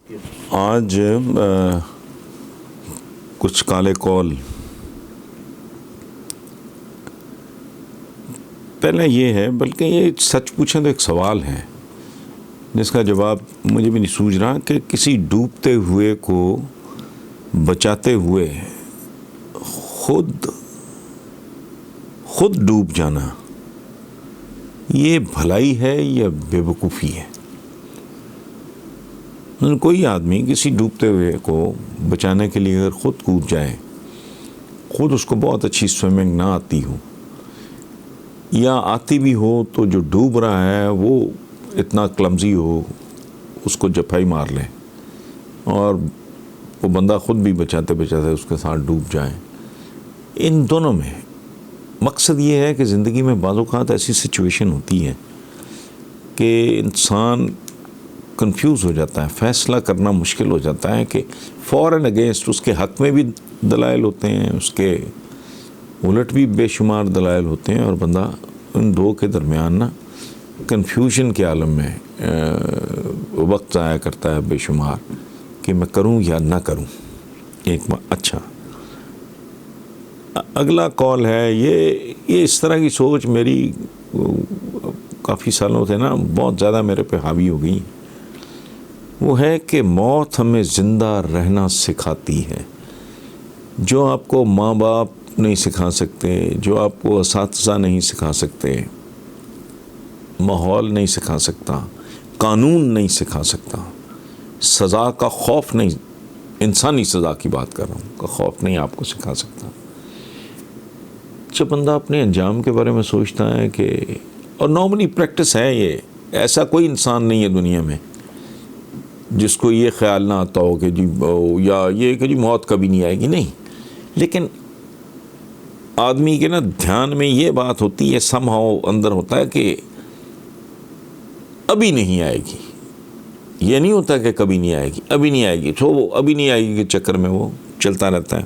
آج کچھ کالے کول پہلے یہ ہے، بلکہ یہ سچ پوچھیں تو ایک سوال ہے جس کا جواب مجھے بھی نہیں سوجھ رہا کہ کسی ڈوبتے ہوئے کو بچاتے ہوئے خود ڈوب جانا یہ بھلائی ہے یا بے وقوفی ہے؟ کوئی آدمی کسی ڈوبتے ہوئے کو بچانے کے لیے اگر خود کود جائے، خود اس کو بہت اچھی سوئمنگ نہ آتی ہو یا آتی بھی ہو تو جو ڈوب رہا ہے وہ اتنا کلمزی ہو، اس کو جپائی مار لے اور وہ بندہ خود بھی بچاتے بچاتے اس کے ساتھ ڈوب جائے، ان دونوں میں مقصد یہ ہے کہ زندگی میں بعض اوقات ایسی سچویشن ہوتی ہے کہ انسان کنفیوز ہو جاتا ہے، فیصلہ کرنا مشکل ہو جاتا ہے کہ فار اینڈ اگینسٹ اس کے حق میں بھی دلائل ہوتے ہیں، اس کے الٹ بھی بے شمار دلائل ہوتے ہیں، اور بندہ ان دو کے درمیان نا کنفیوژن کے عالم میں وقت ضائع کرتا ہے بے شمار کہ میں کروں یا نہ کروں۔ اچھا، اگلا کال ہے یہ اس طرح کی سوچ میری کافی سالوں سے نا بہت زیادہ میرے پہ حاوی ہو گئی، وہ ہے کہ موت ہمیں زندہ رہنا سکھاتی ہے۔ جو آپ کو ماں باپ نہیں سکھا سکتے، جو آپ کو اساتذہ نہیں سکھا سکتے، ماحول نہیں سکھا سکتا، قانون نہیں سکھا سکتا، سزا کا خوف نہیں، انسانی سزا کی بات کر رہا ہوں، کا خوف نہیں آپ کو سکھا سکتا۔ جب بندہ اپنے انجام کے بارے میں سوچتا ہے کہ، اور نارملی پریکٹس ہے یہ، ایسا کوئی انسان نہیں ہے دنیا میں جس کو یہ خیال نہ آتا ہو کہ جی یا یہ کہ جی موت کبھی نہیں آئے گی، نہیں، لیکن آدمی کے نا دھیان میں یہ بات ہوتی ہے، سم ہاؤ اندر ہوتا ہے کہ ابھی نہیں آئے گی، یہ نہیں ہوتا کہ کبھی نہیں آئے گی، ابھی نہیں آئے گی، تو وہ ابھی نہیں آئے گی کے چکر میں وہ چلتا رہتا ہے۔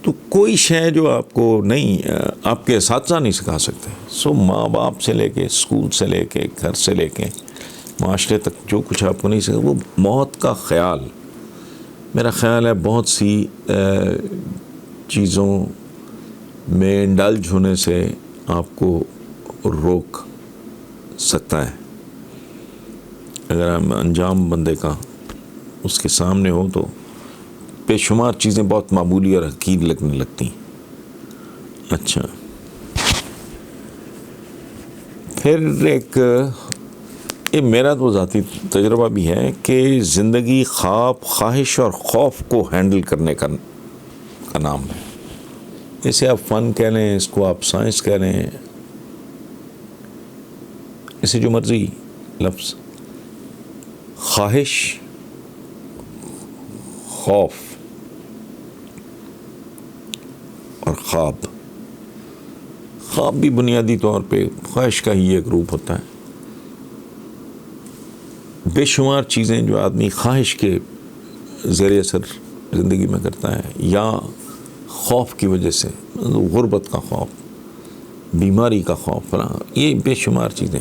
تو کوئی شے جو آپ کو نہیں، آپ کے اساتذہ نہیں سکھا سکتے، سو ماں باپ سے لے کے، اسکول سے لے کے، گھر سے لے کے معاشرے تک جو کچھ آپ کو نہیں سکھا، وہ موت کا خیال، میرا خیال ہے بہت سی چیزوں میں انڈلج ہونے سے آپ کو روک سکتا ہے۔ اگر ہم انجام بندے کا اس کے سامنے ہو تو بے شمار چیزیں بہت معمولی اور حقیر لگنے لگتی ہیں۔ اچھا، پھر ایک یہ میرا تو ذاتی تجربہ بھی ہے کہ زندگی خواب، خواہش اور خوف کو ہینڈل کرنے کا نام ہے۔ اسے آپ فن کہہ لیں، اس کو آپ سائنس کہہ لیں، اسے جو مرضی لفظ، خواہش، خوف اور خواب بھی بنیادی طور پہ خواہش کا ہی ایک روپ ہوتا ہے۔ بے شمار چیزیں جو آدمی خواہش کے زیر اثر زندگی میں کرتا ہے یا خوف کی وجہ سے، غربت کا خوف، بیماری کا خوف، یہ بے شمار چیزیں،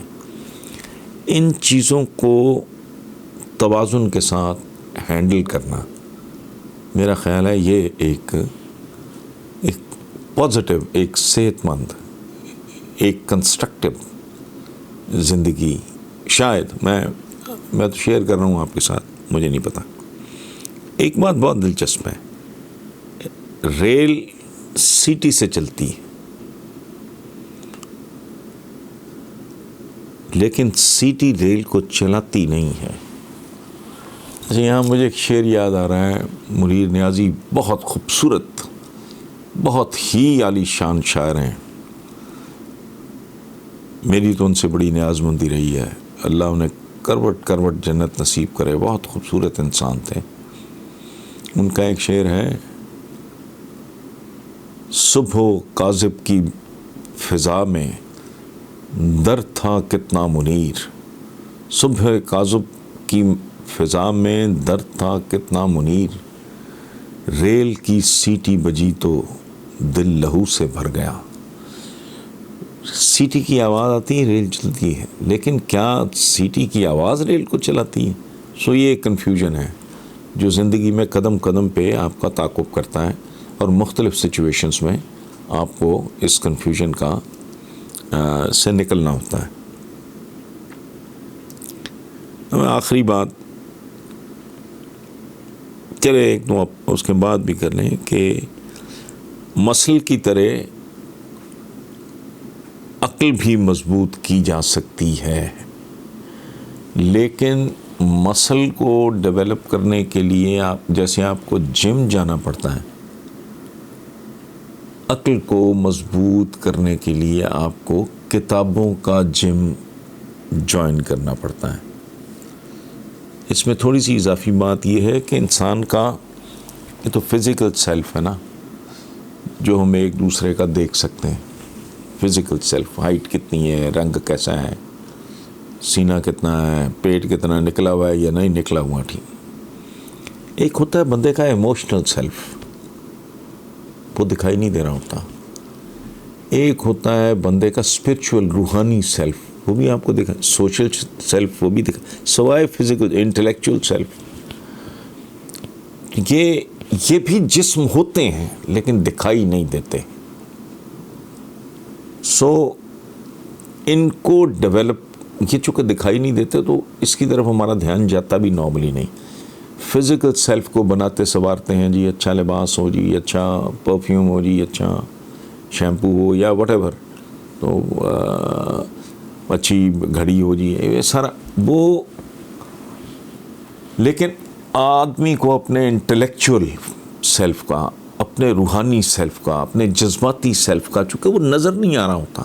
ان چیزوں کو توازن کے ساتھ ہینڈل کرنا، میرا خیال ہے یہ ایک پازیٹیو، ایک صحت مند، ایک کنسٹرکٹیو زندگی، شاید میں تو شیئر کر رہا ہوں آپ کے ساتھ، مجھے نہیں پتا۔ ایک بات بہت دلچسپ ہے، ریل سٹی سے چلتی ہے لیکن سٹی ریل کو چلاتی نہیں ہے۔ اچھا، یہاں مجھے ایک شعر یاد آ رہا ہے، منیر نیازی بہت خوبصورت، بہت ہی عالی شان شاعر ہیں، میری تو ان سے بڑی نیاز مندی رہی ہے، اللہ انہیں کروٹ کروٹ جنت نصیب کرے، بہت خوبصورت انسان تھے۔ ان کا ایک شعر ہے، صبح و کاذب کی فضا میں درد تھا کتنا منیر، صبح کاذب کی فضا میں درد تھا کتنا منیر، ریل کی سیٹی بجی تو دل لہو سے بھر گیا۔ سیٹی کی آواز آتی ہے ریل چلتی ہے، لیکن کیا سیٹی کی آواز ریل کو چلاتی ہے؟ سو یہ ایک کنفیوژن ہے جو زندگی میں قدم قدم پہ آپ کا تعاقب کرتا ہے، اور مختلف سچویشنز میں آپ کو اس کنفیوژن کا سے نکلنا ہوتا ہے۔ آخری بات چلے ایک دو اس کے بعد بھی کر لیں کہ مسل کی طرح عقل بھی مضبوط کی جا سکتی ہے، لیکن مسل کو ڈیولپ کرنے کے لیے جیسے آپ کو جم جانا پڑتا ہے، عقل کو مضبوط کرنے کے لیے آپ کو کتابوں کا جم جوائن کرنا پڑتا ہے۔ اس میں تھوڑی سی اضافی بات یہ ہے کہ انسان کا یہ تو فزیکل سیلف ہے نا، جو ہم ایک دوسرے کا دیکھ سکتے ہیں۔ فزیکل سیلف، ہائٹ کتنی ہے، رنگ کیسا ہے، سینہ کتنا ہے، پیٹ کتنا نکلا ہوا ہے یا نہیں نکلا ہوا، ٹھیک۔ ایک ہوتا ہے بندے کا ایموشنل سیلف، وہ دکھائی نہیں دے رہا ہوتا۔ ایک ہوتا ہے بندے کا اسپرچول، روحانی سیلف، وہ بھی آپ کو دکھا، سوشل سیلف وہ بھی دکھا، سوائے فزیکل انٹلیکچوئل سیلف۔ یہ بھی جسم ہوتے ہیں لیکن دکھائی نہیں دیتے۔ سو ان کو ڈیولپ، یہ چونکہ دکھائی نہیں دیتے تو اس کی طرف ہمارا دھیان جاتا بھی نارملی نہیں۔ فزیکل سیلف کو بناتے سنوارتے ہیں جی، اچھا لباس ہو جی، اچھا پرفیوم ہو جی، اچھا شیمپو ہو یا وٹ ایور، تو اچھی گھڑی ہو جی، یہ سارا وہ، لیکن آدمی کو اپنے انٹلیکچوئل سیلف کا، اپنے روحانی سیلف کا، اپنے جذباتی سیلف کا چونکہ وہ نظر نہیں آ رہا ہوتا،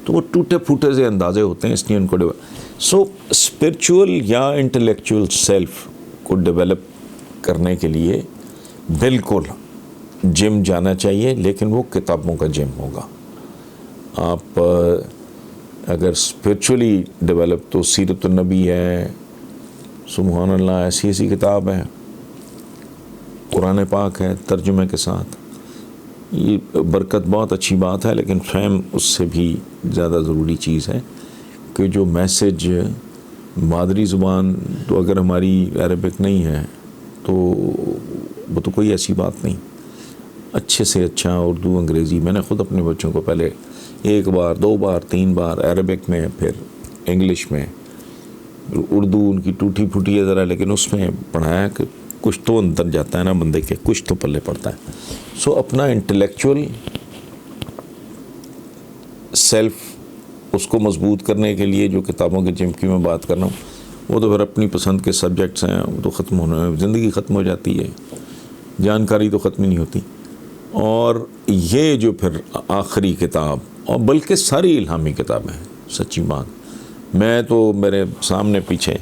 تو وہ ٹوٹے پھوٹے سے اندازے ہوتے ہیں، اس لیے ان کو سو اسپرچول یا انٹلیکچوئل سیلف کو ڈیولپ کرنے کے لیے بالکل جم جانا چاہیے، لیکن وہ کتابوں کا جم ہوگا۔ آپ اگر اسپرچولی ڈیولپ تو سیرت النبی ہے، سبحان اللہ، ایسی ایسی کتاب ہے، قرآن پاک ہے ترجمے کے ساتھ، یہ برکت بہت اچھی بات ہے، لیکن فہم اس سے بھی زیادہ ضروری چیز ہے کہ جو میسج مادری زبان تو اگر ہماری عربک نہیں ہے تو وہ تو کوئی ایسی بات نہیں، اچھے سے اچھا اردو انگریزی، میں نے خود اپنے بچوں کو پہلے 1 بار 2 بار 3 بار عربک میں، پھر انگلش میں، اردو ان کی ٹوٹی پھوٹی ہے ذرا، لیکن اس میں پڑھایا کہ کچھ تو اندر جاتا ہے نا بندے کے، کچھ تو پلے پڑتا ہے۔ سو اپنا انٹلیکچوئل سیلف اس کو مضبوط کرنے کے لیے جو کتابوں کے جم کی میں بات کر رہا ہوں، وہ تو پھر اپنی پسند کے سبجیکٹس ہیں، وہ تو ختم ہونے میں زندگی ختم ہو جاتی ہے، جانکاری تو ختم ہی نہیں ہوتی۔ اور یہ جو پھر آخری کتاب، اور بلکہ ساری الہامی کتابیں، سچی بات، میں تو میرے سامنے پیچھے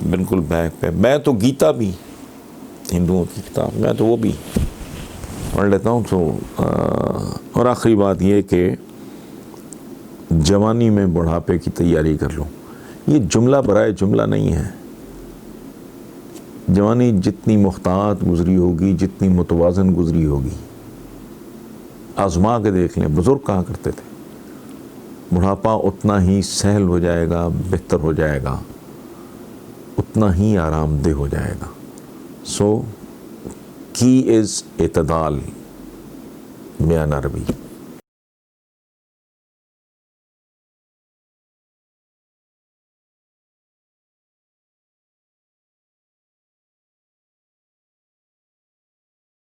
بالکل بیک پہ، میں تو گیتا بھی ہندوؤں کی کتاب، میں تو وہ بھی پڑھ لیتا ہوں۔ تو اور آخری بات یہ کہ جوانی میں بڑھاپے کی تیاری کر لو، یہ جملہ برائے جملہ نہیں ہے۔ جوانی جتنی محتاط گزری ہوگی، جتنی متوازن گزری ہوگی، آزما کے دیکھ لیں، بزرگ کہا کرتے تھے، بڑھاپا اتنا ہی سہل ہو جائے گا، بہتر ہو جائے گا، اتنا ہی آرام دہ ہو جائے گا۔ سو کی از اعتدال، بیان عربی۔